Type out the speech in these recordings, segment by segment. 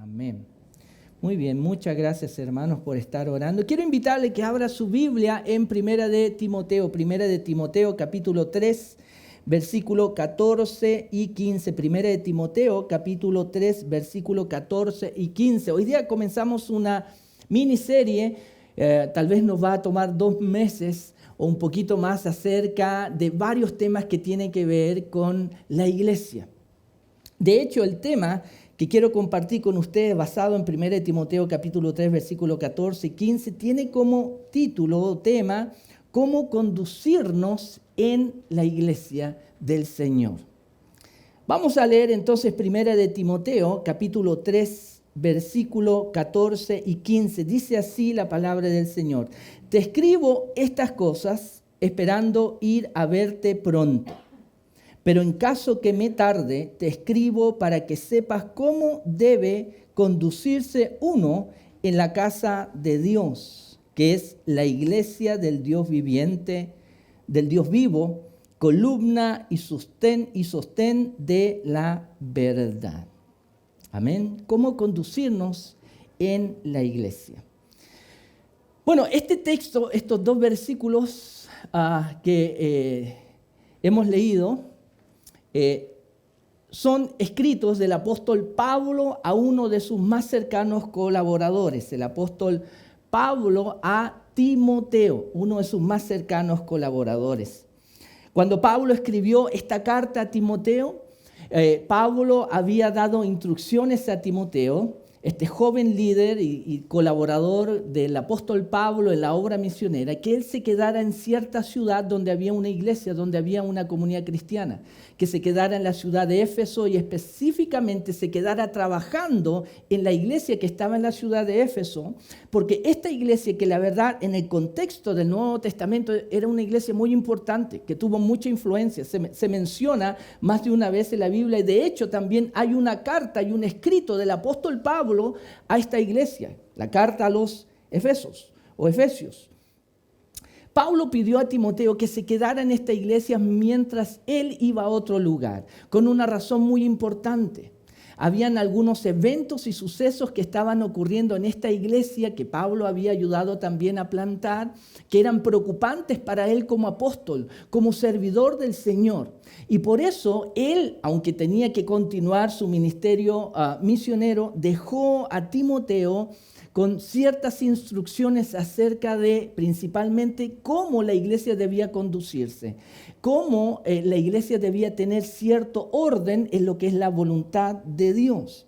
Amén. Muy bien, muchas gracias hermanos por estar orando. Quiero invitarle que abra su Biblia en Primera de Timoteo capítulo 3, versículo 14 y 15. Primera de Timoteo capítulo 3, versículo 14 y 15. Hoy día comenzamos una miniserie, tal vez nos va a tomar 2 meses o un poquito más, acerca de varios temas que tienen que ver con la iglesia. De hecho, el tema que quiero compartir con ustedes, basado en 1 Timoteo capítulo 3, versículo 14 y 15, tiene como título o tema, cómo conducirnos en la iglesia del Señor. Vamos a leer entonces 1 Timoteo capítulo 3, versículo 14 y 15. Dice así la palabra del Señor: Te escribo estas cosas esperando ir a verte pronto. Pero en caso que me tarde, te escribo para que sepas cómo debe conducirse uno en la casa de Dios, que es la iglesia del Dios viviente, del Dios vivo, columna y sostén de la verdad. Amén. ¿Cómo conducirnos en la iglesia? Bueno, este texto, estos 2 versículos que hemos leído, son escritos del apóstol Pablo a uno de sus más cercanos colaboradores, el apóstol Pablo a Timoteo, uno de sus más cercanos colaboradores. Cuando Pablo escribió esta carta a Timoteo, Pablo había dado instrucciones a Timoteo, este joven líder y colaborador del apóstol Pablo en la obra misionera, que él se quedara en cierta ciudad donde había una iglesia, donde había una comunidad cristiana, que se quedara en la ciudad de Éfeso y específicamente se quedara trabajando en la iglesia que estaba en la ciudad de Éfeso, porque esta iglesia, que la verdad en el contexto del Nuevo Testamento era una iglesia muy importante, que tuvo mucha influencia, se menciona más de una vez en la Biblia, y de hecho también hay una carta y un escrito del apóstol Pablo a esta iglesia, la carta a los Efesios. Pablo pidió a Timoteo que se quedara en esta iglesia mientras él iba a otro lugar, con una razón muy importante. Habían algunos eventos y sucesos que estaban ocurriendo en esta iglesia que Pablo había ayudado también a plantar, que eran preocupantes para él como apóstol, como servidor del Señor. Y por eso él, aunque tenía que continuar su ministerio misionero, dejó a Timoteo con ciertas instrucciones acerca de principalmente cómo la iglesia debía conducirse, cómo la iglesia debía tener cierto orden en lo que es la voluntad de Dios.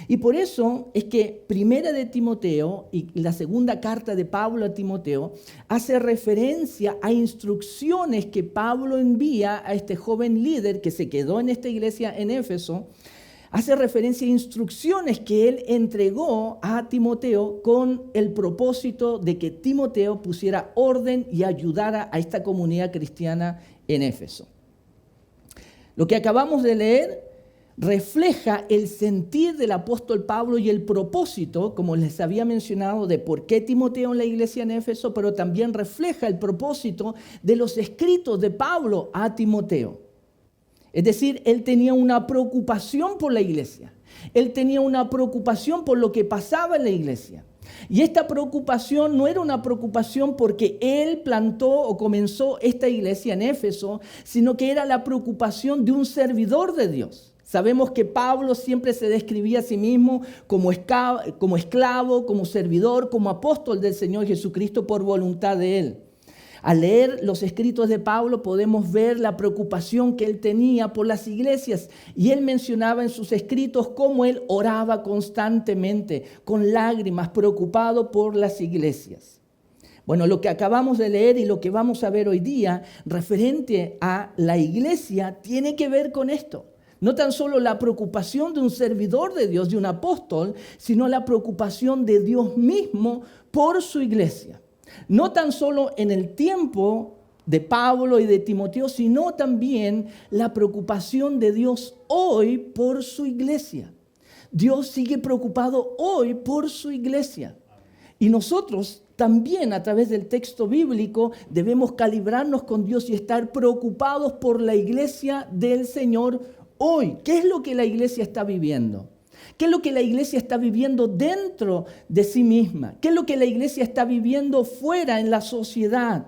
Y por eso es que Primera de Timoteo y la segunda carta de Pablo a Timoteo hace referencia a instrucciones que Pablo envía a este joven líder que se quedó en esta iglesia en Éfeso. Hace referencia a instrucciones que él entregó a Timoteo con el propósito de que Timoteo pusiera orden y ayudara a esta comunidad cristiana en Éfeso. Lo que acabamos de leer refleja el sentir del apóstol Pablo y el propósito, como les había mencionado, de por qué Timoteo en la iglesia en Éfeso, pero también refleja el propósito de los escritos de Pablo a Timoteo. Es decir, él tenía una preocupación por la iglesia. Él tenía una preocupación por lo que pasaba en la iglesia. Y esta preocupación no era una preocupación porque él plantó o comenzó esta iglesia en Éfeso, sino que era la preocupación de un servidor de Dios. Sabemos que Pablo siempre se describía a sí mismo como esclavo, como servidor, como apóstol del Señor Jesucristo por voluntad de él. Al leer los escritos de Pablo podemos ver la preocupación que él tenía por las iglesias, y él mencionaba en sus escritos cómo él oraba constantemente, con lágrimas, preocupado por las iglesias. Bueno, lo que acabamos de leer y lo que vamos a ver hoy día referente a la iglesia tiene que ver con esto. No tan solo la preocupación de un servidor de Dios, de un apóstol, sino la preocupación de Dios mismo por su iglesia. No tan solo en el tiempo de Pablo y de Timoteo, sino también la preocupación de Dios hoy por su iglesia. Dios sigue preocupado hoy por su iglesia. Y nosotros también, a través del texto bíblico, debemos calibrarnos con Dios y estar preocupados por la iglesia del Señor hoy. ¿Qué es lo que la iglesia está viviendo? ¿Qué es lo que la iglesia está viviendo dentro de sí misma? ¿Qué es lo que la iglesia está viviendo fuera en la sociedad,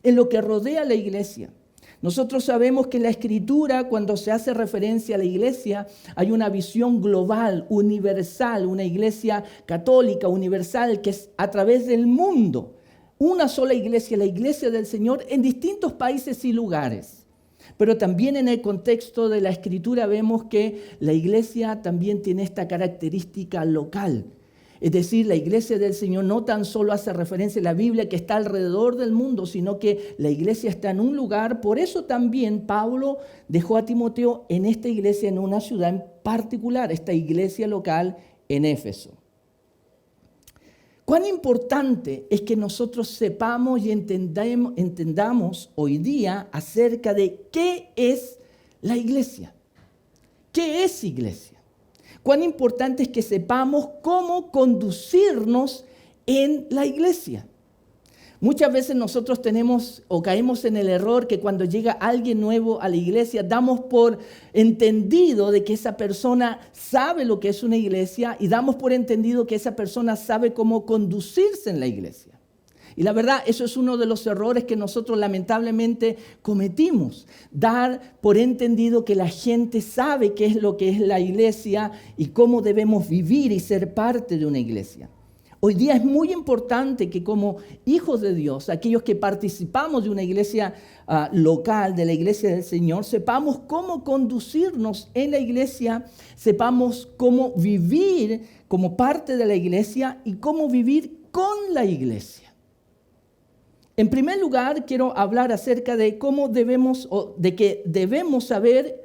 en lo que rodea a la iglesia? Nosotros sabemos que en la Escritura, cuando se hace referencia a la iglesia, hay una visión global, universal, una iglesia católica, universal, que es a través del mundo. Una sola iglesia, la iglesia del Señor, en distintos países y lugares. Pero también en el contexto de la Escritura vemos que la iglesia también tiene esta característica local. Es decir, la iglesia del Señor no tan solo hace referencia a la Biblia que está alrededor del mundo, sino que la iglesia está en un lugar. Por eso también Pablo dejó a Timoteo en esta iglesia, en una ciudad en particular, esta iglesia local en Éfeso. Cuán importante es que nosotros sepamos y entendamos hoy día acerca de qué es la iglesia. ¿Qué es iglesia? Cuán importante es que sepamos cómo conducirnos en la iglesia. Muchas veces nosotros tenemos o caemos en el error que cuando llega alguien nuevo a la iglesia damos por entendido de que esa persona sabe lo que es una iglesia y damos por entendido que esa persona sabe cómo conducirse en la iglesia. Y la verdad, eso es uno de los errores que nosotros lamentablemente cometimos. Dar por entendido que la gente sabe qué es lo que es la iglesia y cómo debemos vivir y ser parte de una iglesia. Hoy día es muy importante que como hijos de Dios, aquellos que participamos de una iglesia local, de la iglesia del Señor, sepamos cómo conducirnos en la iglesia, sepamos cómo vivir como parte de la iglesia y cómo vivir con la iglesia. En primer lugar, quiero hablar acerca de cómo debemos, o de que debemos saber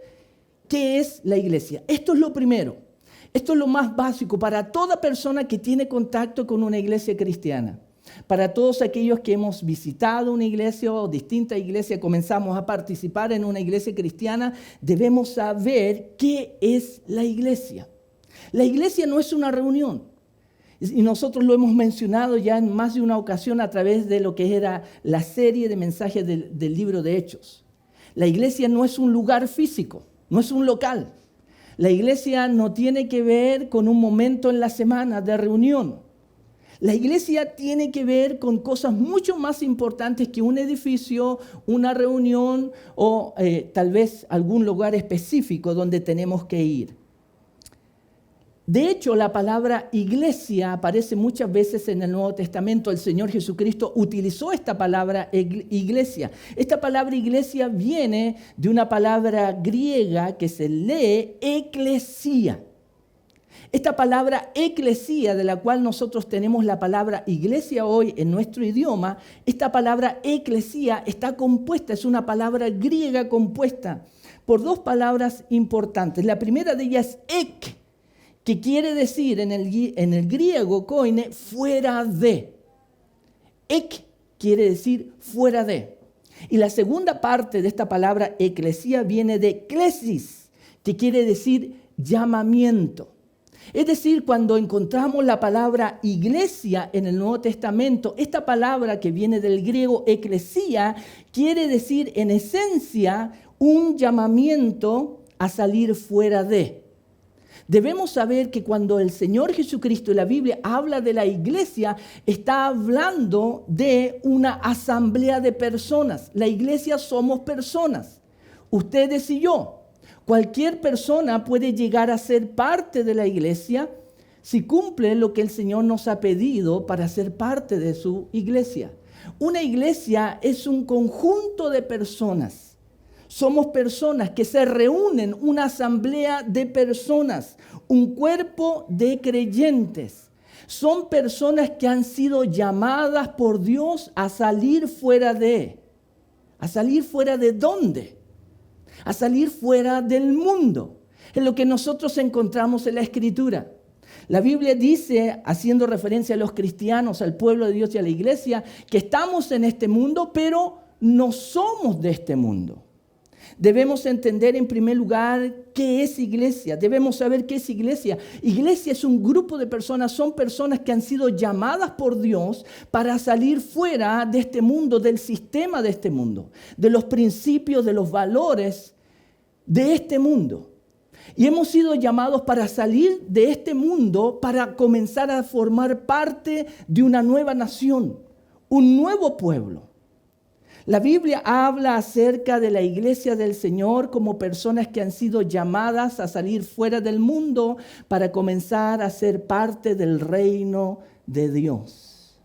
qué es la iglesia. Esto es lo primero. Esto es lo más básico para toda persona que tiene contacto con una iglesia cristiana. Para todos aquellos que hemos visitado una iglesia o distinta iglesia, comenzamos a participar en una iglesia cristiana, debemos saber qué es la iglesia. La iglesia no es una reunión. Y nosotros lo hemos mencionado ya en más de una ocasión a través de lo que era la serie de mensajes del libro de Hechos. La iglesia no es un lugar físico, no es un local. La iglesia no tiene que ver con un momento en la semana de reunión. La iglesia tiene que ver con cosas mucho más importantes que un edificio, una reunión o tal vez algún lugar específico donde tenemos que ir. De hecho, la palabra iglesia aparece muchas veces en el Nuevo Testamento. El Señor Jesucristo utilizó esta palabra iglesia. Esta palabra iglesia viene de una palabra griega que se lee eclesía. Esta palabra eclesía, de la cual nosotros tenemos la palabra iglesia hoy en nuestro idioma, esta palabra eclesía está compuesta, es una palabra griega compuesta por dos palabras importantes. La primera de ellas es ek, que quiere decir en el griego koine, fuera de. Ek quiere decir fuera de. Y la segunda parte de esta palabra eclesía viene de klesis, que quiere decir llamamiento. Es decir, cuando encontramos la palabra iglesia en el Nuevo Testamento, esta palabra que viene del griego eclesía quiere decir en esencia un llamamiento a salir fuera de. Debemos saber que cuando el Señor Jesucristo y la Biblia habla de la iglesia, está hablando de una asamblea de personas. La iglesia somos personas, ustedes y yo. Cualquier persona puede llegar a ser parte de la iglesia si cumple lo que el Señor nos ha pedido para ser parte de su iglesia. Una iglesia es un conjunto de personas. Somos personas que se reúnen, una asamblea de personas, un cuerpo de creyentes. Son personas que han sido llamadas por Dios a salir fuera de. ¿A salir fuera de dónde? A salir fuera del mundo. Es lo que nosotros encontramos en la Escritura. La Biblia dice, haciendo referencia a los cristianos, al pueblo de Dios y a la iglesia, que estamos en este mundo, pero no somos de este mundo. Debemos entender en primer lugar qué es iglesia. Debemos saber qué es iglesia. Iglesia es un grupo de personas, son personas que han sido llamadas por Dios para salir fuera de este mundo, del sistema de este mundo, de los principios, de los valores de este mundo. Y hemos sido llamados para salir de este mundo, para comenzar a formar parte de una nueva nación, un nuevo pueblo. La Biblia habla acerca de la iglesia del Señor como personas que han sido llamadas a salir fuera del mundo para comenzar a ser parte del reino de Dios.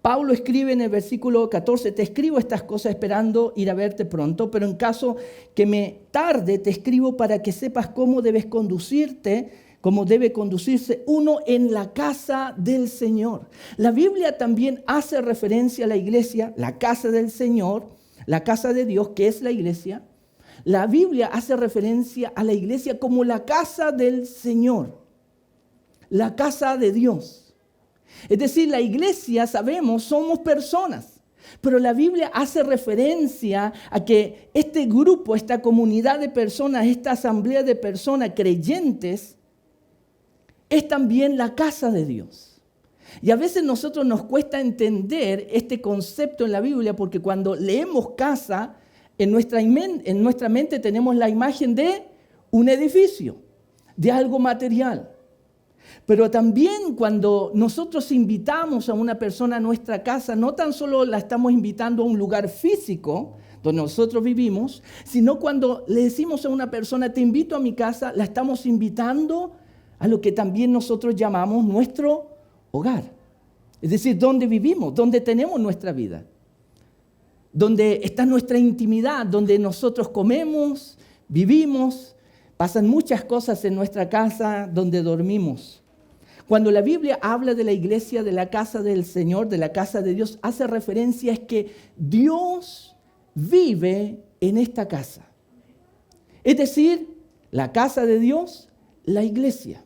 Pablo escribe en el versículo 14, te escribo estas cosas esperando ir a verte pronto, pero en caso que me tarde, te escribo para que sepas cómo debes conducirte, cómo debe conducirse uno en la casa del Señor. La Biblia también hace referencia a la iglesia, la casa del Señor, la casa de Dios, que es la iglesia. La Biblia hace referencia a la iglesia como la casa del Señor, la casa de Dios. Es decir, la iglesia, sabemos, somos personas. Pero la Biblia hace referencia a que este grupo, esta comunidad de personas, esta asamblea de personas creyentes, es también la casa de Dios. Y a veces nosotros nos cuesta entender este concepto en la Biblia porque cuando leemos casa, en nuestra mente tenemos la imagen de un edificio, de algo material. Pero también cuando nosotros invitamos a una persona a nuestra casa, no tan solo la estamos invitando a un lugar físico donde nosotros vivimos, sino cuando le decimos a una persona, te invito a mi casa, la estamos invitando a lo que también nosotros llamamos nuestro hogar. Es decir, donde vivimos, donde tenemos nuestra vida, donde está nuestra intimidad, donde nosotros comemos, vivimos, pasan muchas cosas en nuestra casa, donde dormimos. Cuando la Biblia habla de la iglesia, de la casa del Señor, de la casa de Dios, hace referencia a que Dios vive en esta casa. Es decir, la casa de Dios, la iglesia.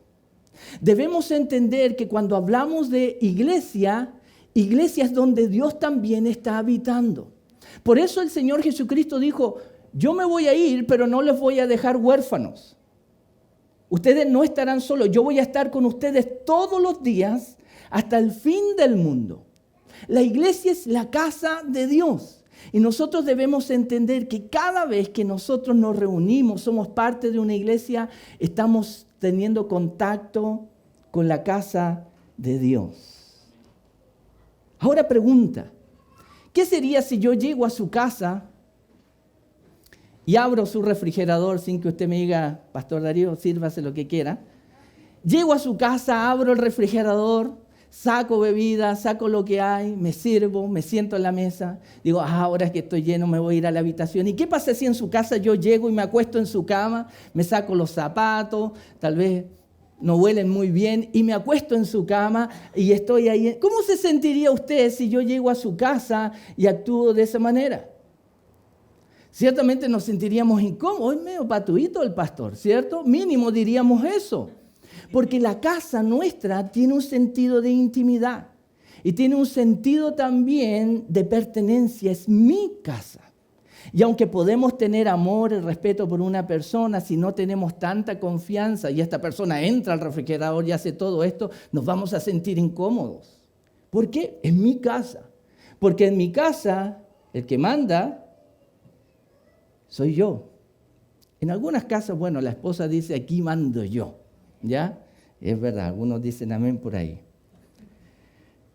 Debemos entender que cuando hablamos de iglesia, iglesia es donde Dios también está habitando. Por eso el Señor Jesucristo dijo, yo me voy a ir, pero no les voy a dejar huérfanos. Ustedes no estarán solos, yo voy a estar con ustedes todos los días hasta el fin del mundo. La iglesia es la casa de Dios. Y nosotros debemos entender que cada vez que nosotros nos reunimos, somos parte de una iglesia, estamos teniendo contacto con la casa de Dios. Ahora pregunta, ¿qué sería si yo llego a su casa y abro su refrigerador sin que usted me diga, Pastor Darío, sírvase lo que quiera? Llego a su casa, abro el refrigerador, saco bebida, saco lo que hay, me sirvo, me siento en la mesa. Digo, ahora que estoy lleno me voy a ir a la habitación. ¿Y qué pasa si en su casa yo llego y me acuesto en su cama, me saco los zapatos, tal vez no huelen muy bien, y me acuesto en su cama y estoy ahí? ¿Cómo se sentiría usted si yo llego a su casa y actúo de esa manera? Ciertamente nos sentiríamos incómodos, es medio patuito el pastor, ¿cierto? Mínimo diríamos eso. Porque la casa nuestra tiene un sentido de intimidad y tiene un sentido también de pertenencia. Es mi casa. Y aunque podemos tener amor y respeto por una persona, si no tenemos tanta confianza y esta persona entra al refrigerador y hace todo esto, nos vamos a sentir incómodos. ¿Por qué? Es mi casa. Porque en mi casa el que manda soy yo. En algunas casas, bueno, la esposa dice, aquí mando yo. ¿Ya? Es verdad, algunos dicen amén por ahí.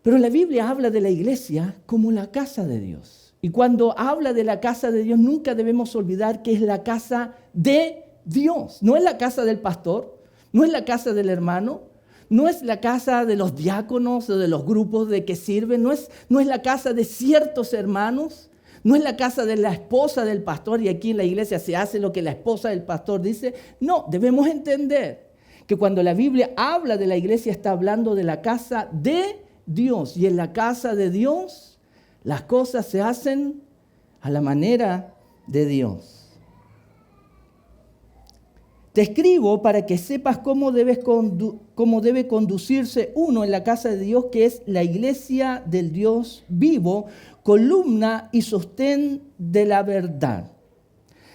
Pero la Biblia habla de la iglesia como la casa de Dios. Y cuando habla de la casa de Dios, nunca debemos olvidar que es la casa de Dios. No es la casa del pastor, no es la casa del hermano, no es la casa de los diáconos o de los grupos de que sirven, no es la casa de ciertos hermanos, no es la casa de la esposa del pastor y aquí en la iglesia se hace lo que la esposa del pastor dice. No, debemos entender que cuando la Biblia habla de la iglesia está hablando de la casa de Dios. Y en la casa de Dios las cosas se hacen a la manera de Dios. Te escribo para que sepas cómo debe conducirse uno en la casa de Dios, que es la iglesia del Dios vivo, columna y sostén de la verdad.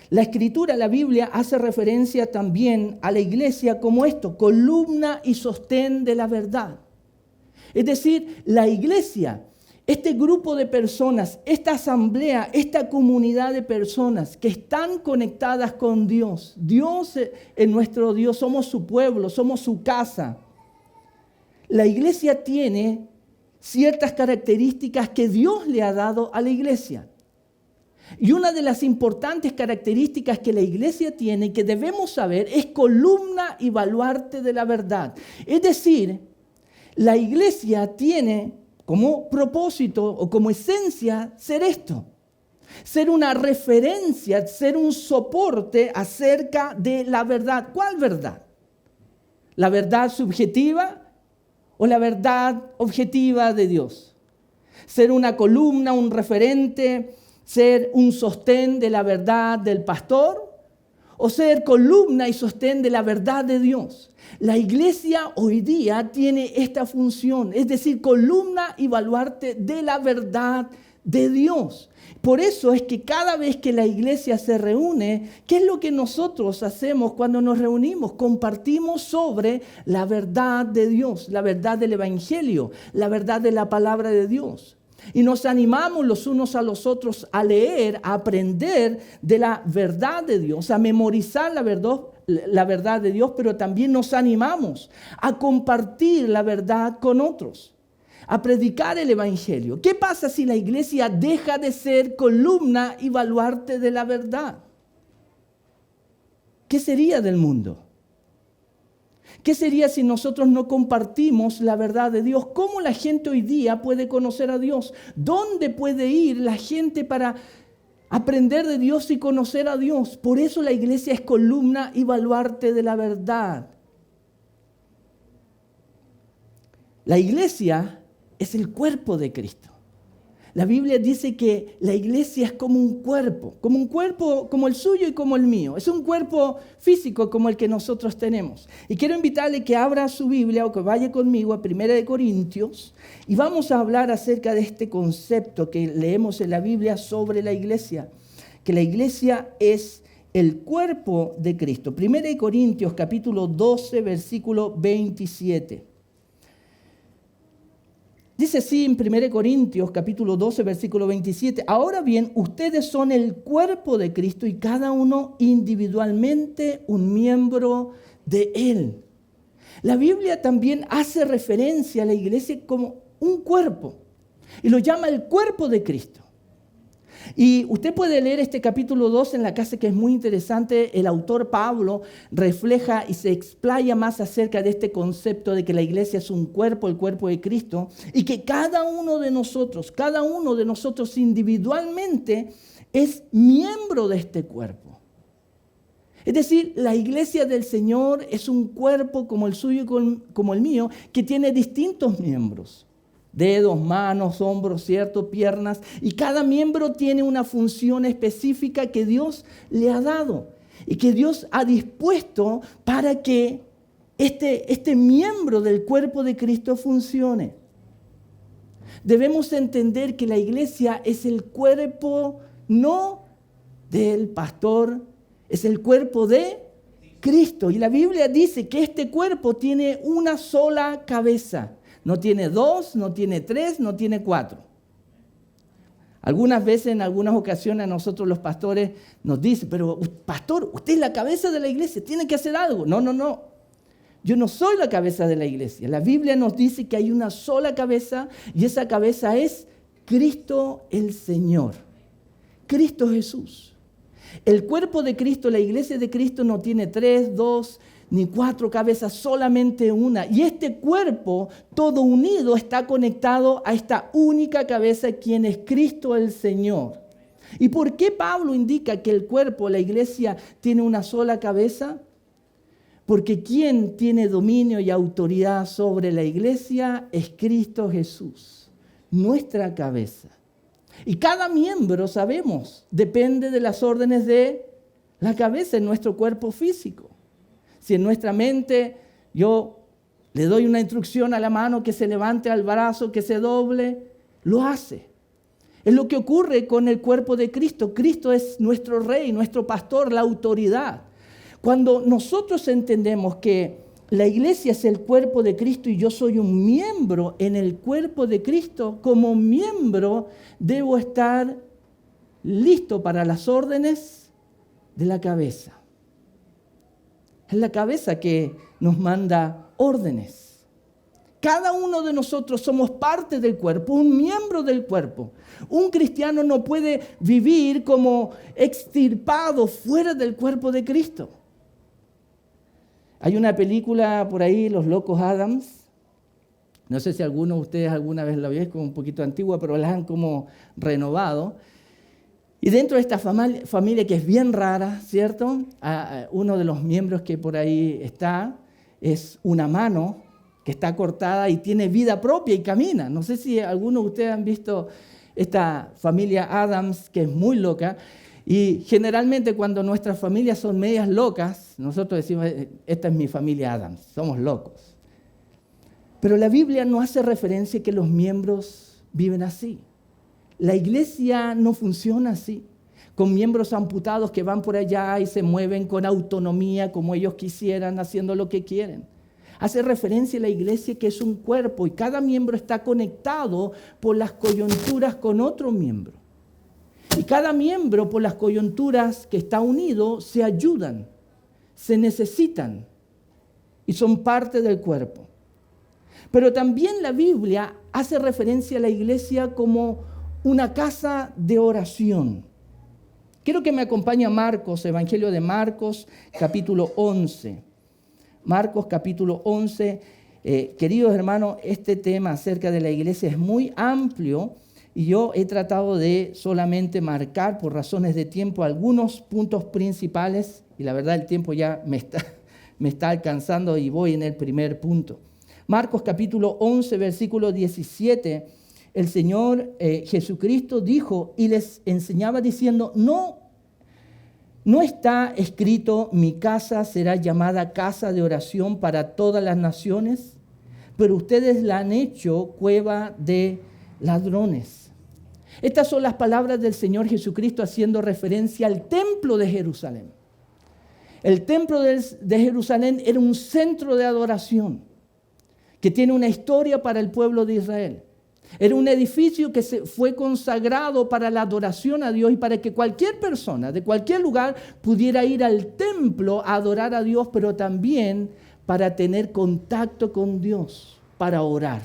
La Escritura, la Biblia, hace referencia también a la iglesia como esto, columna y sostén de la verdad. Es decir, la iglesia este grupo de personas, esta asamblea, esta comunidad de personas que están conectadas con Dios. Dios es nuestro Dios, somos su pueblo, somos su casa. La iglesia tiene ciertas características que Dios le ha dado a la iglesia. Y una de las importantes características que la iglesia tiene y que debemos saber es columna y baluarte de la verdad. Es decir, la iglesia tiene como propósito o como esencia ser esto. Ser una referencia, ser un soporte acerca de la verdad. ¿Cuál verdad? ¿La verdad subjetiva o la verdad objetiva de Dios? Ser una columna, un referente, ser un sostén de la verdad del pastor o ser columna y sostén de la verdad de Dios. La iglesia hoy día tiene esta función, es decir, columna y baluarte de la verdad de Dios. Por eso es que cada vez que la iglesia se reúne, ¿qué es lo que nosotros hacemos cuando nos reunimos? Compartimos sobre la verdad de Dios, la verdad del Evangelio, la verdad de la palabra de Dios. Y nos animamos los unos a los otros a leer, a aprender de la verdad de Dios, a memorizar la verdad de Dios, pero también nos animamos a compartir la verdad con otros, a predicar el Evangelio. ¿Qué pasa si la iglesia deja de ser columna y baluarte de la verdad? ¿Qué sería del mundo? ¿Qué sería si nosotros no compartimos la verdad de Dios? ¿Cómo la gente hoy día puede conocer a Dios? ¿Dónde puede ir la gente para aprender de Dios y conocer a Dios? Por eso la iglesia es columna y baluarte de la verdad. La iglesia es el cuerpo de Cristo. La Biblia dice que la iglesia es como un cuerpo como el suyo y como el mío. Es un cuerpo físico como el que nosotros tenemos. Y quiero invitarle que abra su Biblia o que vaya conmigo a 1 Corintios y vamos a hablar acerca de este concepto que leemos en la Biblia sobre la iglesia, que la iglesia es el cuerpo de Cristo. 1 Corintios capítulo 12, versículo 27. Dice así en 1 Corintios capítulo 12, versículo 27. Ahora bien, ustedes son el cuerpo de Cristo y cada uno individualmente un miembro de Él. La Biblia también hace referencia a la iglesia como un cuerpo y lo llama el cuerpo de Cristo. Y usted puede leer este capítulo 2 en la casa, que es muy interesante. El autor Pablo refleja y se explaya más acerca de este concepto de que la iglesia es un cuerpo, el cuerpo de Cristo, y que cada uno de nosotros individualmente es miembro de este cuerpo. Es decir, la iglesia del Señor es un cuerpo como el suyo y como el mío, que tiene distintos miembros. Dedos, manos, hombros, ¿cierto? Piernas. Y cada miembro tiene una función específica que Dios le ha dado y que Dios ha dispuesto para que este miembro del cuerpo de Cristo funcione. Debemos entender que la iglesia es el cuerpo no del pastor, es el cuerpo de Cristo. Y la Biblia dice que este cuerpo tiene una sola cabeza. No tiene 2, no tiene 3, no tiene 4. Algunas veces, en algunas ocasiones, a nosotros los pastores nos dicen, pero pastor, usted es la cabeza de la iglesia, tiene que hacer algo. No. Yo no soy la cabeza de la iglesia. La Biblia nos dice que hay una sola cabeza y esa cabeza es Cristo el Señor. Cristo Jesús. El cuerpo de Cristo, la iglesia de Cristo no tiene 3, 2, ni 4 cabezas, solamente una. Y este cuerpo, todo unido, está conectado a esta única cabeza, quien es Cristo el Señor. ¿Y por qué Pablo indica que el cuerpo, la iglesia, tiene una sola cabeza? Porque quien tiene dominio y autoridad sobre la iglesia es Cristo Jesús, nuestra cabeza. Y cada miembro, sabemos, depende de las órdenes de la cabeza en nuestro cuerpo físico. Si en nuestra mente yo le doy una instrucción a la mano que se levante, al brazo que se doble, lo hace. Es lo que ocurre con el cuerpo de Cristo. Cristo es nuestro rey, nuestro pastor, la autoridad. Cuando nosotros entendemos que la iglesia es el cuerpo de Cristo y yo soy un miembro en el cuerpo de Cristo, como miembro debo estar listo para las órdenes de la cabeza. Es la cabeza que nos manda órdenes. Cada uno de nosotros somos parte del cuerpo, un miembro del cuerpo. Un cristiano no puede vivir como extirpado fuera del cuerpo de Cristo. Hay una película por ahí, Los Locos Adams. No sé si alguno de ustedes alguna vez la vio, es como un poquito antigua, pero la han como renovado. Y dentro de esta familia que es bien rara, ¿cierto? Uno de los miembros que por ahí está es una mano que está cortada y tiene vida propia y camina. No sé si algunos de ustedes han visto esta familia Adams, que es muy loca. Y generalmente cuando nuestras familias son medias locas, nosotros decimos, esta es mi familia Adams, somos locos. Pero la Biblia no hace referencia a que los miembros viven así. La iglesia no funciona así, con miembros amputados que van por allá y se mueven con autonomía como ellos quisieran, haciendo lo que quieren. Hace referencia a la iglesia que es un cuerpo y cada miembro está conectado por las coyunturas con otro miembro. Y cada miembro, por las coyunturas que está unido, se ayudan, se necesitan y son parte del cuerpo. Pero también la Biblia hace referencia a la iglesia como una casa de oración. Quiero que me acompañe a Marcos, Evangelio de Marcos, capítulo 11. Marcos, capítulo 11. Queridos hermanos, este tema acerca de la iglesia es muy amplio. Y yo he tratado de solamente marcar por razones de tiempo algunos puntos principales. Y la verdad el tiempo ya me está alcanzando y voy en el primer punto. Marcos capítulo 11, versículo 17. El Señor Jesucristo dijo y les enseñaba diciendo, no está escrito, mi casa será llamada casa de oración para todas las naciones, pero ustedes la han hecho cueva de ladrones. Estas son las palabras del Señor Jesucristo haciendo referencia al templo de Jerusalén. El templo de Jerusalén era un centro de adoración que tiene una historia para el pueblo de Israel. Era un edificio que fue consagrado para la adoración a Dios y para que cualquier persona de cualquier lugar pudiera ir al templo a adorar a Dios, pero también para tener contacto con Dios, para orar.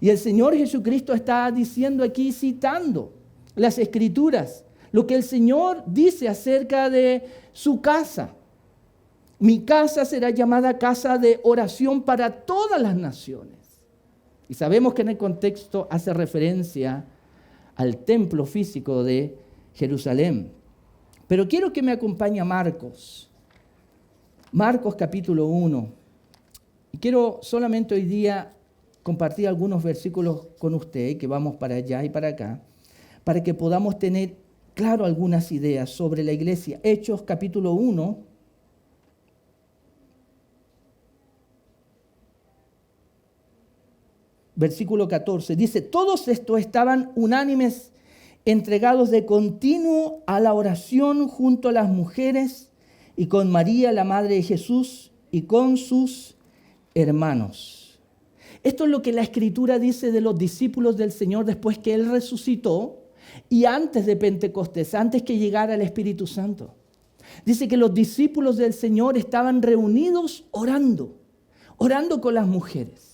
Y el Señor Jesucristo está diciendo aquí, citando las Escrituras, lo que el Señor dice acerca de su casa. Mi casa será llamada casa de oración para todas las naciones. Y sabemos que en el contexto hace referencia al templo físico de Jerusalén. Pero quiero que me acompañe a Marcos. Marcos capítulo 1. Y quiero solamente hoy día compartir algunos versículos con usted, que vamos para allá y para acá, para que podamos tener claro algunas ideas sobre la iglesia. Hechos capítulo 1, versículo 14, dice, todos estos estaban unánimes, entregados de continuo a la oración junto a las mujeres y con María, la madre de Jesús, y con sus hermanos. Esto es lo que la Escritura dice de los discípulos del Señor después que Él resucitó y antes de Pentecostés, antes que llegara el Espíritu Santo. Dice que los discípulos del Señor estaban reunidos orando con las mujeres.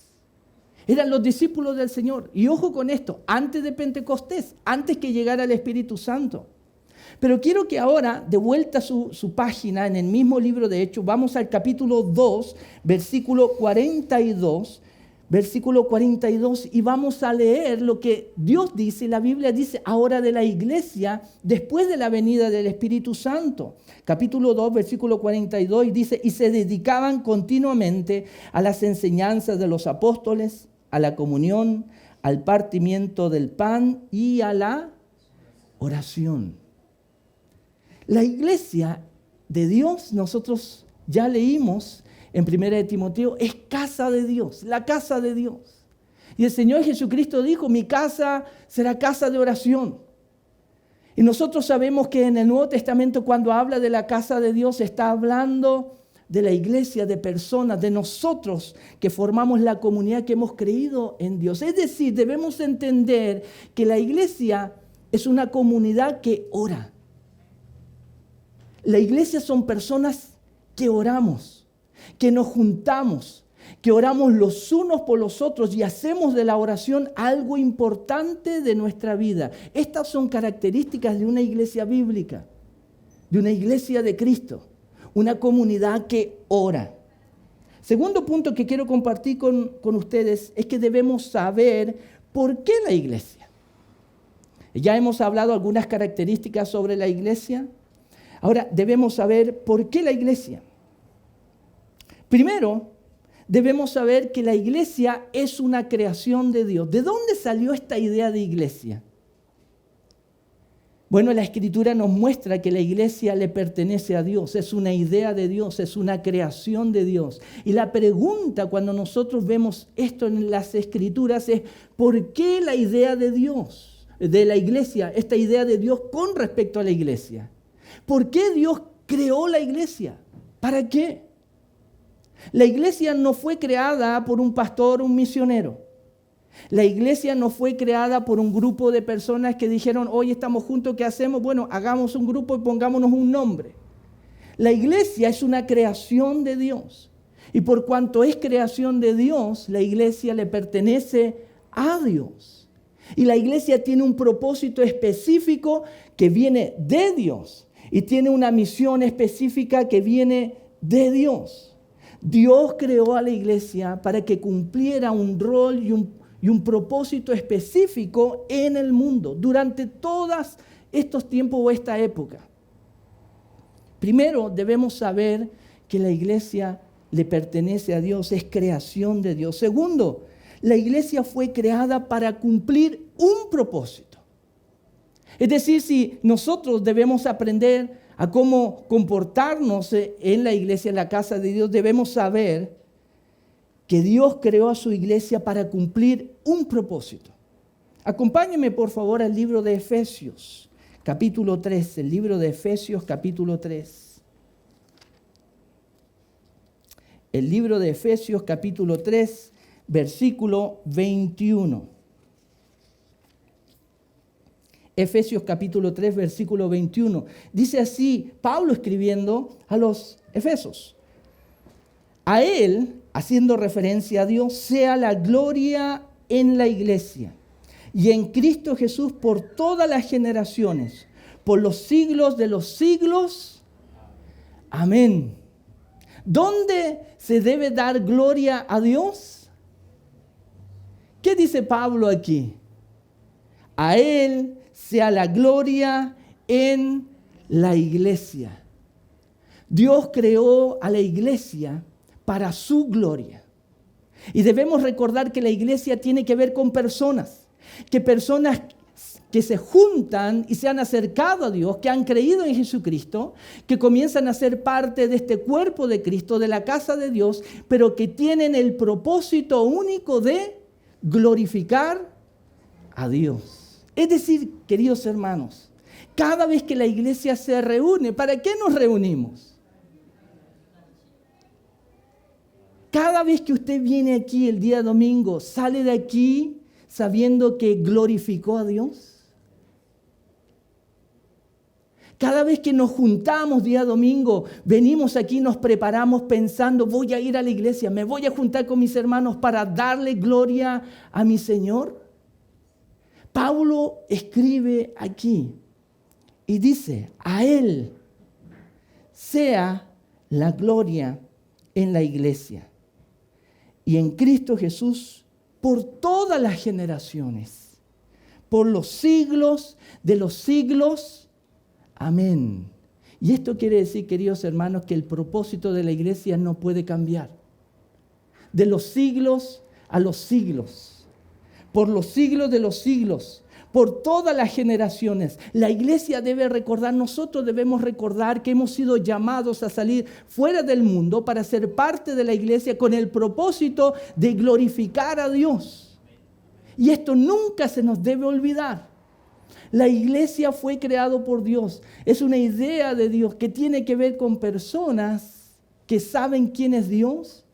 Eran los discípulos del Señor. Y ojo con esto, antes de Pentecostés, antes que llegara el Espíritu Santo. Pero quiero que ahora, de vuelta a su página, en el mismo libro de Hechos, vamos al capítulo 2, versículo 42, y vamos a leer lo que Dios dice, la Biblia dice ahora de la iglesia después de la venida del Espíritu Santo. Capítulo 2, versículo 42, y dice, y se dedicaban continuamente a las enseñanzas de los apóstoles, a la comunión, al partimiento del pan y a la oración. La iglesia de Dios, nosotros ya leímos en 1 Timoteo, es casa de Dios, la casa de Dios. Y el Señor Jesucristo dijo, mi casa será casa de oración. Y nosotros sabemos que en el Nuevo Testamento cuando habla de la casa de Dios está hablando de la iglesia, de personas, de nosotros que formamos la comunidad que hemos creído en Dios. Es decir, debemos entender que la iglesia es una comunidad que ora. La iglesia son personas que oramos, que nos juntamos, que oramos los unos por los otros y hacemos de la oración algo importante de nuestra vida. Estas son características de una iglesia bíblica, de una iglesia de Cristo, una comunidad que ora. Segundo punto que quiero compartir con ustedes es que debemos saber por qué la iglesia. Ya hemos hablado algunas características sobre la iglesia. Ahora debemos saber por qué la iglesia. Primero, debemos saber que la iglesia es una creación de Dios. ¿De dónde salió esta idea de iglesia? Bueno, la Escritura nos muestra que la iglesia le pertenece a Dios, es una idea de Dios, es una creación de Dios. Y la pregunta cuando nosotros vemos esto en las Escrituras es, ¿por qué la idea de Dios, de la iglesia, esta idea de Dios con respecto a la iglesia? ¿Por qué Dios creó la iglesia? ¿Para qué? La iglesia no fue creada por un pastor o un misionero. La iglesia no fue creada por un grupo de personas que dijeron, hoy estamos juntos, ¿qué hacemos? Bueno, hagamos un grupo y pongámonos un nombre. La iglesia es una creación de Dios. Y por cuanto es creación de Dios, la iglesia le pertenece a Dios. Y la iglesia tiene un propósito específico que viene de Dios. Y tiene una misión específica que viene de Dios. Dios creó a la iglesia para que cumpliera un rol y un propósito específico en el mundo durante todos estos tiempos o esta época. Primero, debemos saber que la iglesia le pertenece a Dios, es creación de Dios. Segundo, la iglesia fue creada para cumplir un propósito. Es decir, si nosotros debemos aprender a cómo comportarnos en la iglesia, en la casa de Dios, debemos saber que Dios creó a su iglesia para cumplir un propósito. Acompáñenme por favor al libro de Efesios, capítulo 3, el libro de Efesios, capítulo 3. El libro de Efesios, capítulo 3, versículo 21. Efesios capítulo 3, versículo 21. Dice así, Pablo escribiendo a los Efesos. A él, haciendo referencia a Dios, sea la gloria en la iglesia y en Cristo Jesús por todas las generaciones, por los siglos de los siglos. Amén. ¿Dónde se debe dar gloria a Dios? ¿Qué dice Pablo aquí? A él sea la gloria en la iglesia. Dios creó a la iglesia para su gloria. Y debemos recordar que la iglesia tiene que ver con personas, que se juntan y se han acercado a Dios, que han creído en Jesucristo, que comienzan a ser parte de este cuerpo de Cristo, de la casa de Dios, pero que tienen el propósito único de glorificar a Dios. Es decir, queridos hermanos, cada vez que la iglesia se reúne, ¿para qué nos reunimos? Cada vez que usted viene aquí el día domingo, ¿sale de aquí sabiendo que glorificó a Dios? Cada vez que nos juntamos día domingo, venimos aquí, nos preparamos pensando, voy a ir a la iglesia, me voy a juntar con mis hermanos para darle gloria a mi Señor. Pablo escribe aquí y dice, a él sea la gloria en la iglesia y en Cristo Jesús por todas las generaciones, por los siglos de los siglos. Amén. Y esto quiere decir, queridos hermanos, que el propósito de la iglesia no puede cambiar. De los siglos a los siglos. Por los siglos de los siglos, por todas las generaciones. La iglesia debe recordar, nosotros debemos recordar que hemos sido llamados a salir fuera del mundo para ser parte de la iglesia con el propósito de glorificar a Dios. Y esto nunca se nos debe olvidar. La iglesia fue creada por Dios. Es una idea de Dios que tiene que ver con personas que saben quién es Dios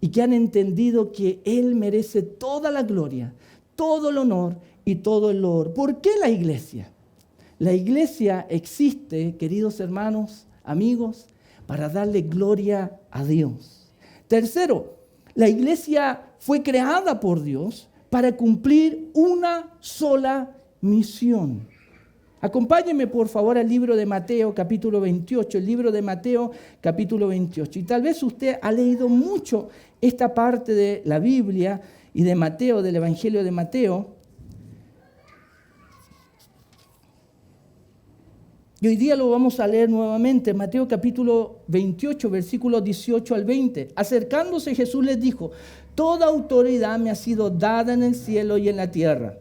y que han entendido que Él merece toda la gloria, todo el honor y todo el loor. ¿Por qué la iglesia? La iglesia existe, queridos hermanos, amigos, para darle gloria a Dios. Tercero, la iglesia fue creada por Dios para cumplir una sola misión. Acompáñenme por favor al libro de Mateo capítulo 28, el libro de Mateo capítulo 28. Y tal vez usted ha leído mucho esta parte de la Biblia y de Mateo, del Evangelio de Mateo. Y hoy día lo vamos a leer nuevamente, Mateo capítulo 28, versículos 18 al 20. Acercándose Jesús les dijo: toda autoridad me ha sido dada en el cielo y en la tierra.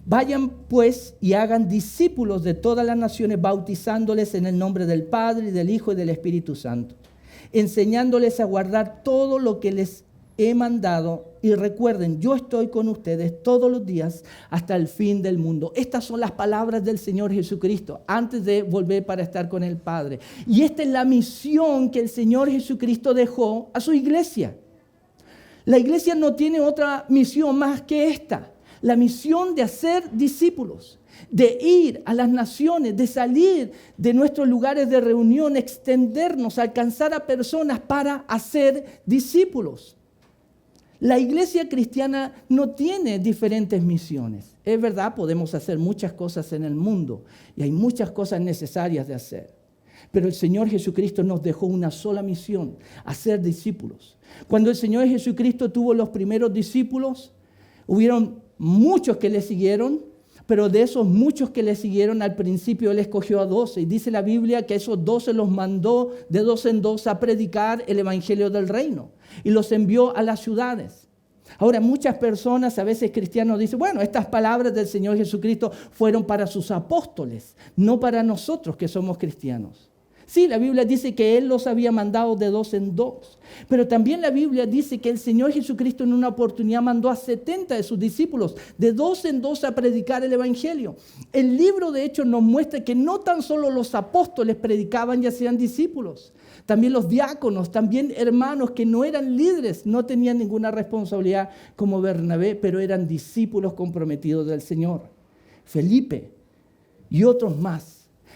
Vayan pues y hagan discípulos de todas las naciones, bautizándoles en el nombre del Padre, y del Hijo y del Espíritu Santo, enseñándoles a guardar todo lo que les he mandado. Y recuerden, yo estoy con ustedes todos los días hasta el fin del mundo. Estas son las palabras del Señor Jesucristo antes de volver para estar con el Padre. Y esta es la misión que el Señor Jesucristo dejó a su iglesia. La iglesia no tiene otra misión más que esta. La misión de hacer discípulos, de ir a las naciones, de salir de nuestros lugares de reunión, extendernos, alcanzar a personas para hacer discípulos. La iglesia cristiana no tiene diferentes misiones. Es verdad, podemos hacer muchas cosas en el mundo y hay muchas cosas necesarias de hacer. Pero el Señor Jesucristo nos dejó una sola misión: hacer discípulos. Cuando el Señor Jesucristo tuvo los primeros discípulos, hubieron muchos que le siguieron, pero de esos muchos que le siguieron, al principio Él escogió a 12. Y dice la Biblia que esos 12 los mandó de 2 en 2 a predicar el evangelio del reino. Y los envió a las ciudades. Ahora, muchas personas, a veces cristianos, dicen: bueno, estas palabras del Señor Jesucristo fueron para sus apóstoles, no para nosotros que somos cristianos. Sí, la Biblia dice que Él los había mandado de 2 en 2. Pero también la Biblia dice que el Señor Jesucristo en una oportunidad mandó a 70 de sus discípulos de 2 en 2 a predicar el Evangelio. El libro de Hechos nos muestra que no tan solo los apóstoles predicaban y hacían discípulos. También los diáconos, también hermanos que no eran líderes, no tenían ninguna responsabilidad como Bernabé, pero eran discípulos comprometidos del Señor. Felipe y otros más.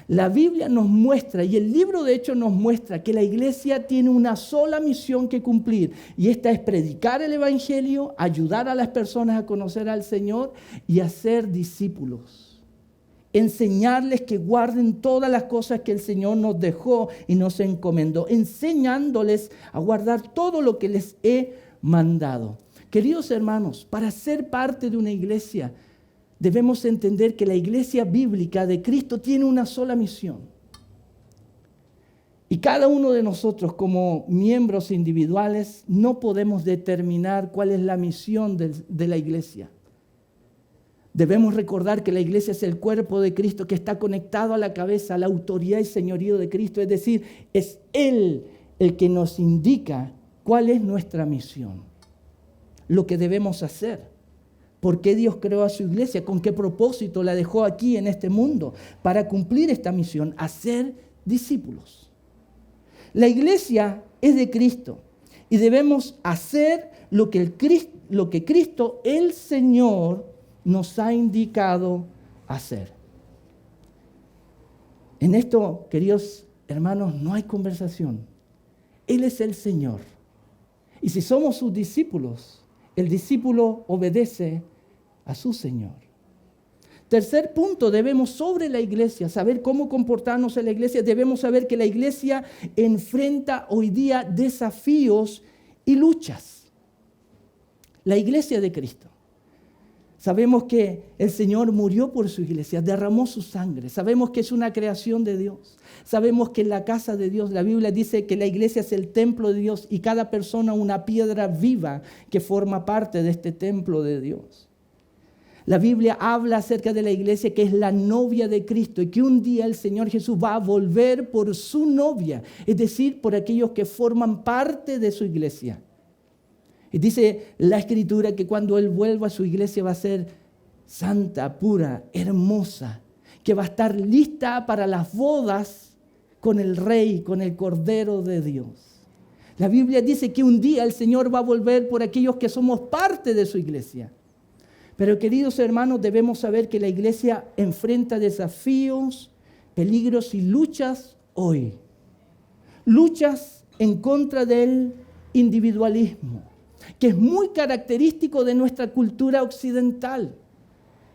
La Biblia nos muestra, y el libro de Hechos nos muestra, que la iglesia tiene una sola misión que cumplir, y esta es predicar el Evangelio, ayudar a las personas a conocer al Señor y hacer discípulos. Enseñarles que guarden todas las cosas que el Señor nos dejó y nos encomendó, enseñándoles a guardar todo lo que les he mandado. Queridos hermanos, para ser parte de una iglesia, debemos entender que la iglesia bíblica de Cristo tiene una sola misión. Y cada uno de nosotros, como miembros individuales, no podemos determinar cuál es la misión de la iglesia. Debemos recordar que la iglesia es el cuerpo de Cristo que está conectado a la cabeza, a la autoridad y señorío de Cristo. Es decir, es Él el que nos indica cuál es nuestra misión, lo que debemos hacer. ¿Por qué Dios creó a su iglesia? ¿Con qué propósito la dejó aquí en este mundo? Para cumplir esta misión, hacer discípulos. La iglesia es de Cristo y debemos hacer lo que Cristo, el Señor, nos ha indicado hacer. En esto, queridos hermanos, no hay conversación. Él es el Señor. Y si somos sus discípulos, el discípulo obedece a su Señor. Tercer punto, debemos sobre la iglesia saber cómo comportarnos en la iglesia. Debemos saber que la iglesia enfrenta hoy día desafíos y luchas. La iglesia de Cristo. Sabemos que el Señor murió por su iglesia, derramó su sangre. Sabemos que es una creación de Dios. Sabemos que en la casa de Dios, la Biblia dice que la iglesia es el templo de Dios y cada persona una piedra viva que forma parte de este templo de Dios. La Biblia habla acerca de la iglesia que es la novia de Cristo y que un día el Señor Jesús va a volver por su novia, es decir, por aquellos que forman parte de su iglesia. Y dice la Escritura que cuando Él vuelva a su iglesia va a ser santa, pura, hermosa, que va a estar lista para las bodas con el Rey, con el Cordero de Dios. La Biblia dice que un día el Señor va a volver por aquellos que somos parte de su iglesia. Pero queridos hermanos, debemos saber que la iglesia enfrenta desafíos, peligros y luchas hoy. Luchas en contra del individualismo, que es muy característico de nuestra cultura occidental,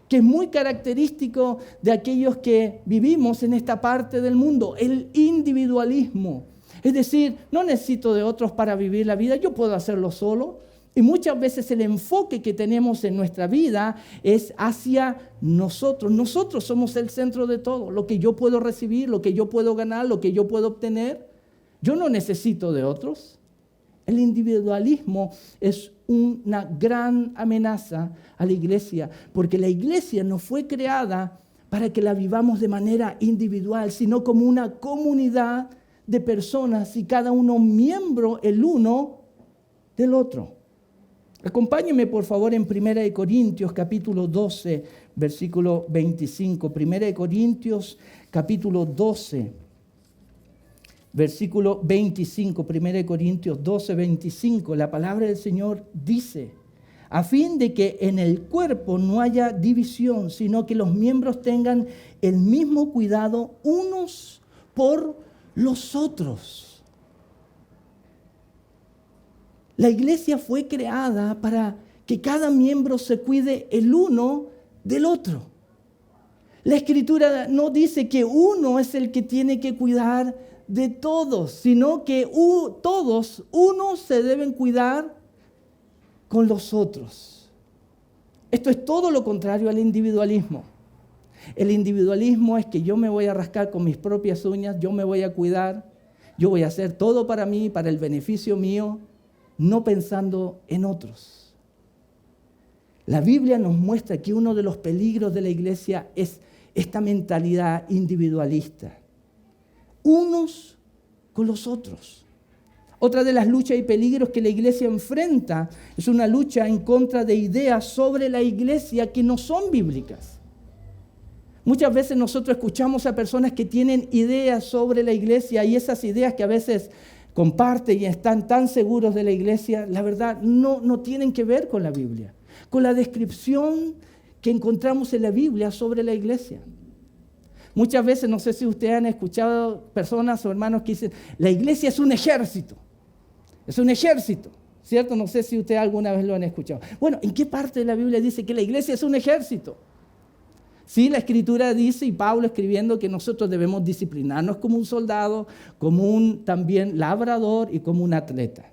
que es muy característico de aquellos que vivimos en esta parte del mundo, el individualismo. Es decir, no necesito de otros para vivir la vida, yo puedo hacerlo solo. Y muchas veces el enfoque que tenemos en nuestra vida es hacia nosotros. Nosotros somos el centro de todo, lo que yo puedo recibir, lo que yo puedo ganar, lo que yo puedo obtener. Yo no necesito de otros. El individualismo es una gran amenaza a la iglesia, porque la iglesia no fue creada para que la vivamos de manera individual, sino como una comunidad de personas y cada uno miembro el uno del otro. Acompáñenme por favor en 1 Corintios capítulo 12, versículo 25. 1 Corintios capítulo 12, versículo 25. 1 Corintios 12, 25. La palabra del Señor dice: a fin de que en el cuerpo no haya división, sino que los miembros tengan el mismo cuidado unos por los otros. La iglesia fue creada para que cada miembro se cuide el uno del otro. La Escritura no dice que uno es el que tiene que cuidar de todos, sino que todos, unos se deben cuidar con los otros. Esto es todo lo contrario al individualismo. El individualismo es que yo me voy a rascar con mis propias uñas, yo me voy a cuidar, yo voy a hacer todo para mí, para el beneficio mío, no pensando en otros. La Biblia nos muestra que uno de los peligros de la iglesia es esta mentalidad individualista. Unos con los otros. Otra de las luchas y peligros que la iglesia enfrenta es una lucha en contra de ideas sobre la iglesia que no son bíblicas. Muchas veces nosotros escuchamos a personas que tienen ideas sobre la iglesia y esas ideas que a veces comparten y están tan seguros de la iglesia, la verdad no tienen que ver con la Biblia, con la descripción que encontramos en la Biblia sobre la iglesia. Muchas veces, no sé si ustedes han escuchado personas o hermanos que dicen, la iglesia es un ejército, ¿cierto? No sé si ustedes alguna vez lo han escuchado. Bueno, ¿en qué parte de la Biblia dice que la iglesia es un ejército? Sí, la Escritura dice, y Pablo escribiendo, que nosotros debemos disciplinarnos como un soldado, como un también labrador y como un atleta.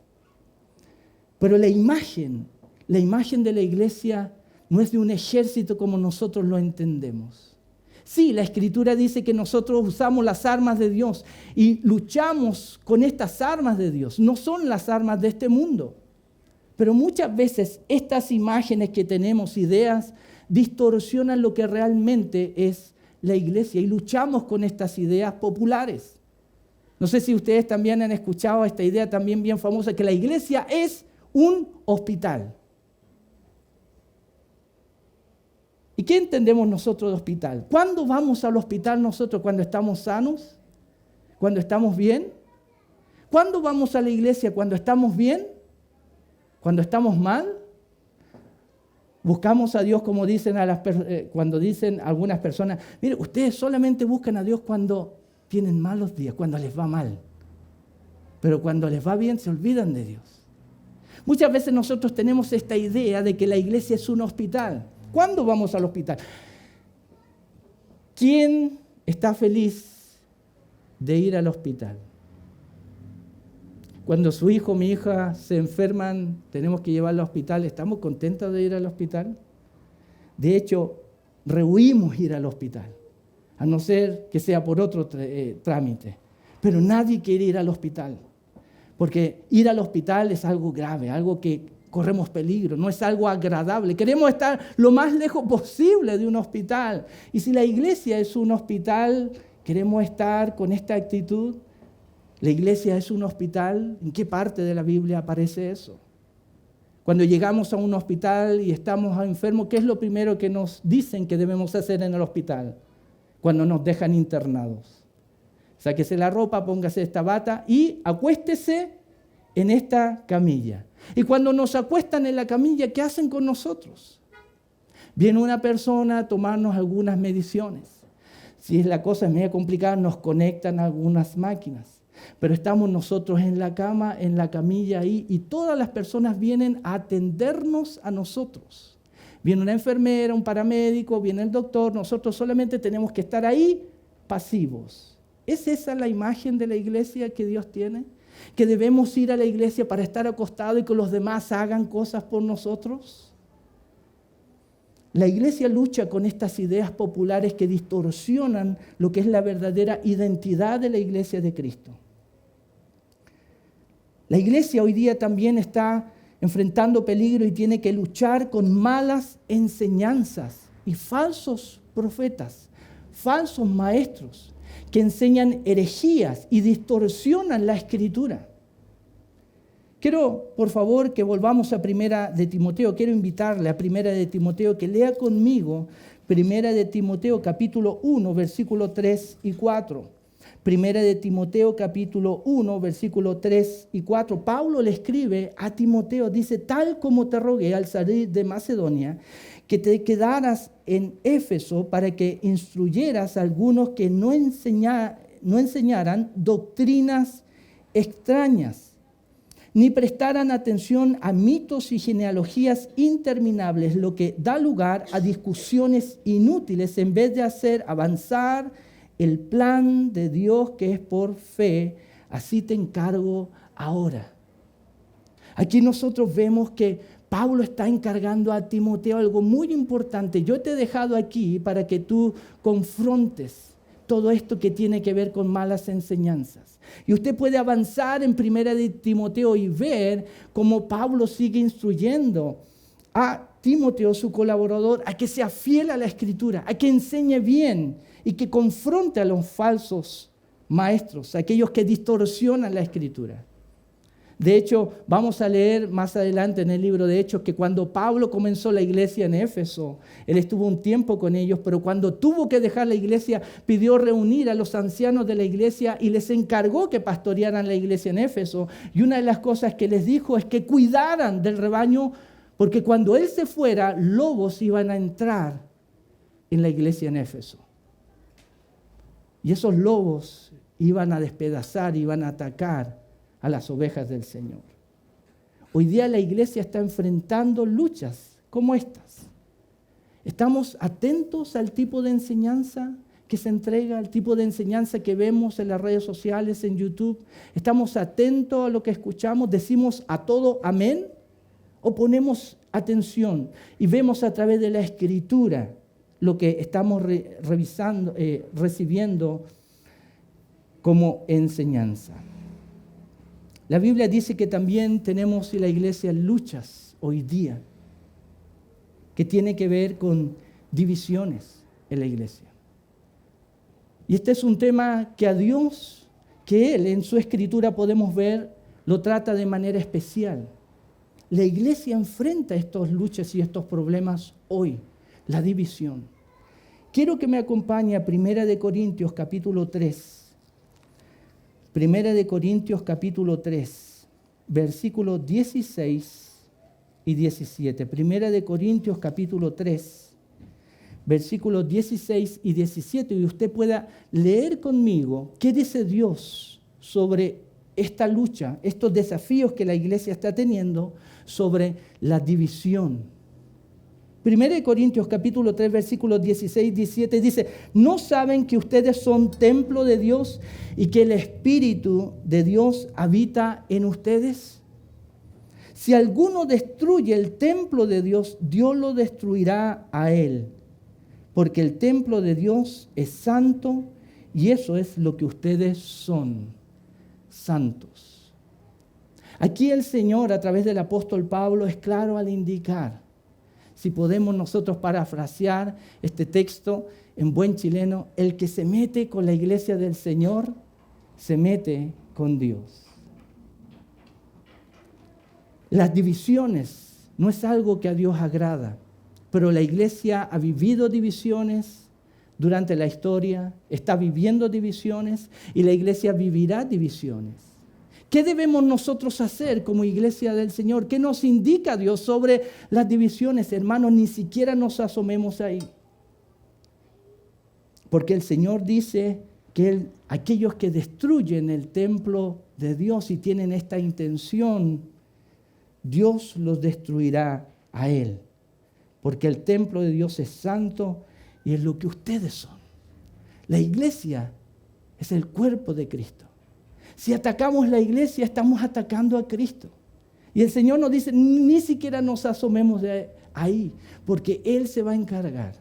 Pero la imagen de la iglesia no es de un ejército como nosotros lo entendemos. Sí, la Escritura dice que nosotros usamos las armas de Dios y luchamos con estas armas de Dios. No son las armas de este mundo. Pero muchas veces estas imágenes que tenemos, ideas, distorsionan lo que realmente es la iglesia y luchamos con estas ideas populares. No sé si ustedes también han escuchado esta idea también bien famosa, que la iglesia es un hospital. ¿Y qué entendemos nosotros de hospital? ¿Cuándo vamos al hospital nosotros? ¿Cuando estamos sanos? ¿Cuando estamos bien? ¿Cuándo vamos a la iglesia? ¿Cuando estamos bien? ¿Cuando estamos mal? Buscamos a Dios como dicen cuando dicen algunas personas, mire, ustedes solamente buscan a Dios cuando tienen malos días, cuando les va mal. Pero cuando les va bien se olvidan de Dios. Muchas veces nosotros tenemos esta idea de que la iglesia es un hospital. ¿Cuándo vamos al hospital? ¿Quién está feliz de ir al hospital? Cuando su hijo o mi hija se enferman, tenemos que llevarlo al hospital. ¿Estamos contentos de ir al hospital? De hecho, rehuimos ir al hospital, a no ser que sea por otro trámite. Pero nadie quiere ir al hospital, porque ir al hospital es algo grave, algo que corremos peligro, no es algo agradable. Queremos estar lo más lejos posible de un hospital. Y si la iglesia es un hospital, queremos estar con esta actitud. ¿La iglesia es un hospital? ¿En qué parte de la Biblia aparece eso? Cuando llegamos a un hospital y estamos enfermos, ¿qué es lo primero que nos dicen que debemos hacer en el hospital? Cuando nos dejan internados. Sáquese la ropa, póngase esta bata y acuéstese en esta camilla. Y cuando nos acuestan en la camilla, ¿qué hacen con nosotros? Viene una persona a tomarnos algunas mediciones. Si la cosa es media complicada, nos conectan a algunas máquinas. Pero estamos nosotros en la cama, en la camilla ahí, y todas las personas vienen a atendernos a nosotros. Viene una enfermera, un paramédico, viene el doctor, nosotros solamente tenemos que estar ahí pasivos. ¿Es esa la imagen de la iglesia que Dios tiene? ¿Que debemos ir a la iglesia para estar acostados y que los demás hagan cosas por nosotros? La iglesia lucha con estas ideas populares que distorsionan lo que es la verdadera identidad de la iglesia de Cristo. La iglesia hoy día también está enfrentando peligro y tiene que luchar con malas enseñanzas y falsos profetas, falsos maestros que enseñan herejías y distorsionan la Escritura. Quiero, por favor, que volvamos a Primera de Timoteo. Quiero invitarle a Primera de Timoteo que lea conmigo Primera de Timoteo capítulo 1, versículo 3 y 4. Primera de Timoteo capítulo 1, versículo 3 y 4. Pablo le escribe a Timoteo, dice, tal como te rogué al salir de Macedonia, que te quedaras en Éfeso para que instruyeras a algunos que no enseñaran doctrinas extrañas, ni prestaran atención a mitos y genealogías interminables, lo que da lugar a discusiones inútiles en vez de hacer avanzar el plan de Dios que es por fe. Así te encargo ahora. Aquí nosotros vemos que Pablo está encargando a Timoteo algo muy importante. Yo te he dejado aquí para que tú confrontes todo esto que tiene que ver con malas enseñanzas. Y usted puede avanzar en Primera de Timoteo y ver cómo Pablo sigue instruyendo a Timoteo, su colaborador, a que sea fiel a la Escritura, a que enseñe bien y que confronte a los falsos maestros, aquellos que distorsionan la Escritura. De hecho, vamos a leer más adelante en el libro de Hechos que cuando Pablo comenzó la iglesia en Éfeso, él estuvo un tiempo con ellos, pero cuando tuvo que dejar la iglesia, pidió reunir a los ancianos de la iglesia y les encargó que pastorearan la iglesia en Éfeso. Y una de las cosas que les dijo es que cuidaran del rebaño, porque cuando él se fuera, lobos iban a entrar en la iglesia en Éfeso. Y esos lobos iban a despedazar, iban a atacar a las ovejas del Señor. Hoy día la iglesia está enfrentando luchas como estas. ¿Estamos atentos al tipo de enseñanza que se entrega, al tipo de enseñanza que vemos en las redes sociales, en YouTube? ¿Estamos atentos a lo que escuchamos? ¿Decimos a todo amén? ¿O ponemos atención y vemos a través de la Escritura lo que estamos recibiendo como enseñanza? La Biblia dice que también tenemos en la iglesia luchas hoy día que tiene que ver con divisiones en la iglesia. Y este es un tema que a Dios, que Él en su Escritura podemos ver, lo trata de manera especial. La iglesia enfrenta estas luchas y estos problemas hoy, la división. Quiero que me acompañe a 1 Corintios capítulo 3. 1 Corintios capítulo 3, versículos 16 y 17. 1 Corintios capítulo 3, versículos 16 y 17. Y usted pueda leer conmigo qué dice Dios sobre esta lucha, estos desafíos que la iglesia está teniendo sobre la división. 1 Corintios capítulo 3, versículos 16 y 17 dice, ¿no saben que ustedes son templo de Dios y que el Espíritu de Dios habita en ustedes? Si alguno destruye el templo de Dios, Dios lo destruirá a él, porque el templo de Dios es santo y eso es lo que ustedes son, santos. Aquí el Señor, a través del apóstol Pablo, es claro al indicar, si podemos nosotros parafrasear este texto en buen chileno, el que se mete con la iglesia del Señor, se mete con Dios. Las divisiones no es algo que a Dios agrada, pero la iglesia ha vivido divisiones durante la historia, está viviendo divisiones y la iglesia vivirá divisiones. ¿Qué debemos nosotros hacer como iglesia del Señor? ¿Qué nos indica Dios sobre las divisiones? Hermanos, ni siquiera nos asomemos ahí. Porque el Señor dice que aquellos que destruyen el templo de Dios y tienen esta intención, Dios los destruirá a Él. Porque el templo de Dios es santo y es lo que ustedes son. La iglesia es el cuerpo de Cristo. Si atacamos la iglesia, estamos atacando a Cristo. Y el Señor nos dice, ni siquiera nos asomemos de ahí, porque Él se va a encargar.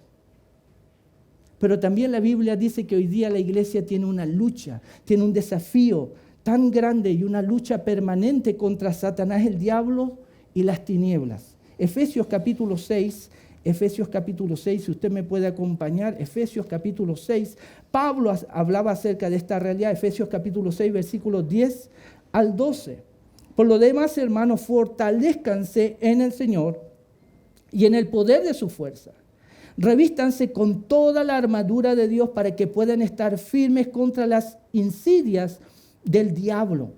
Pero también la Biblia dice que hoy día la iglesia tiene una lucha, tiene un desafío tan grande y una lucha permanente contra Satanás, el diablo y las tinieblas. Efesios capítulo 6, si usted me puede acompañar, Efesios capítulo 6, Pablo hablaba acerca de esta realidad, Efesios capítulo 6, versículos 10 al 12. Por lo demás, hermanos, fortalezcanse en el Señor y en el poder de su fuerza. Revístanse con toda la armadura de Dios para que puedan estar firmes contra las insidias del diablo.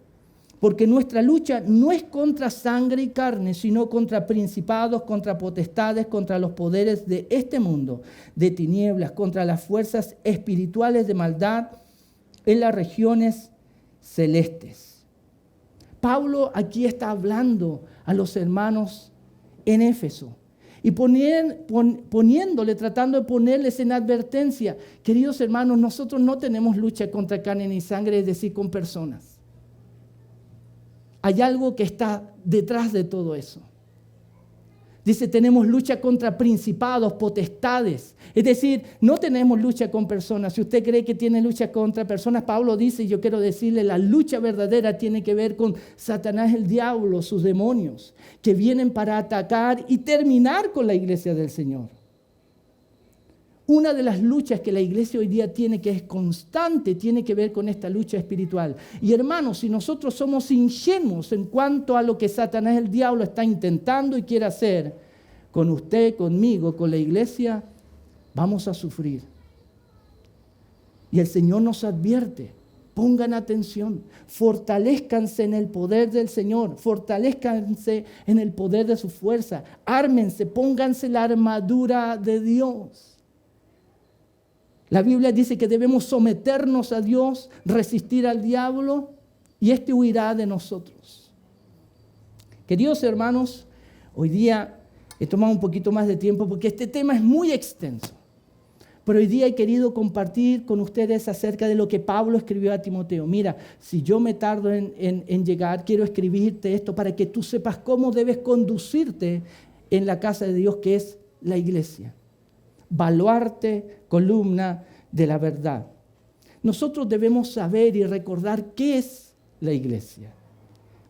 Porque nuestra lucha no es contra sangre y carne, sino contra principados, contra potestades, contra los poderes de este mundo, de tinieblas, contra las fuerzas espirituales de maldad en las regiones celestes. Pablo aquí está hablando a los hermanos en Éfeso. Y tratando de ponerles en advertencia, queridos hermanos, nosotros no tenemos lucha contra carne ni sangre, es decir, con personas. Hay algo que está detrás de todo eso. Dice, tenemos lucha contra principados, potestades. Es decir, no tenemos lucha con personas. Si usted cree que tiene lucha contra personas, Pablo dice, y yo quiero decirle, la lucha verdadera tiene que ver con Satanás, el diablo, sus demonios, que vienen para atacar y terminar con la iglesia del Señor. Una de las luchas que la iglesia hoy día tiene, que es constante, tiene que ver con esta lucha espiritual. Y hermanos, si nosotros somos ingenuos en cuanto a lo que Satanás, el diablo, está intentando y quiere hacer con usted, conmigo, con la iglesia, vamos a sufrir. Y el Señor nos advierte, pongan atención, fortalezcanse en el poder del Señor, fortalezcanse en el poder de su fuerza, ármense, pónganse la armadura de Dios. La Biblia dice que debemos someternos a Dios, resistir al diablo y éste huirá de nosotros. Queridos hermanos, hoy día he tomado un poquito más de tiempo porque este tema es muy extenso. Pero hoy día he querido compartir con ustedes acerca de lo que Pablo escribió a Timoteo. Mira, si yo me tardo en llegar, quiero escribirte esto para que tú sepas cómo debes conducirte en la casa de Dios, que es la iglesia. Baluarte, columna de la verdad. Nosotros debemos saber y recordar qué es la iglesia.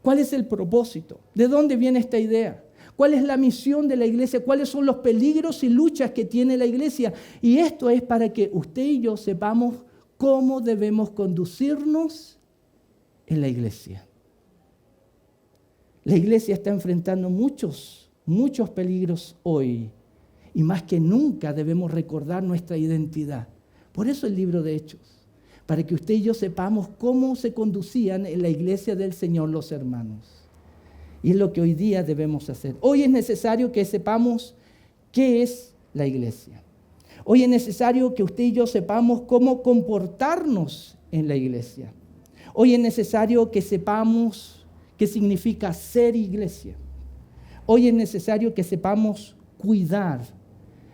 ¿Cuál es el propósito? ¿De dónde viene esta idea? ¿Cuál es la misión de la iglesia? ¿Cuáles son los peligros y luchas que tiene la iglesia? Y esto es para que usted y yo sepamos cómo debemos conducirnos en la iglesia. La iglesia está enfrentando muchos peligros hoy. Y más que nunca debemos recordar nuestra identidad. Por eso el libro de Hechos, para que usted y yo sepamos cómo se conducían en la iglesia del Señor los hermanos. Y es lo que hoy día debemos hacer. Hoy es necesario que sepamos qué es la iglesia. Hoy es necesario que usted y yo sepamos cómo comportarnos en la iglesia. Hoy es necesario que sepamos qué significa ser iglesia. Hoy es necesario que sepamos cuidar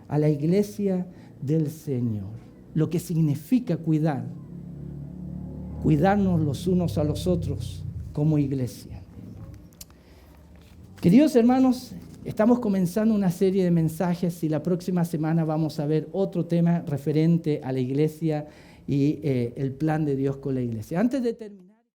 a la iglesia del Señor. Lo que significa cuidar. Cuidarnos los unos a los otros como iglesia. Queridos hermanos, estamos comenzando una serie de mensajes y la próxima semana vamos a ver otro tema referente a la iglesia y el plan de Dios con la iglesia. Antes de terminar.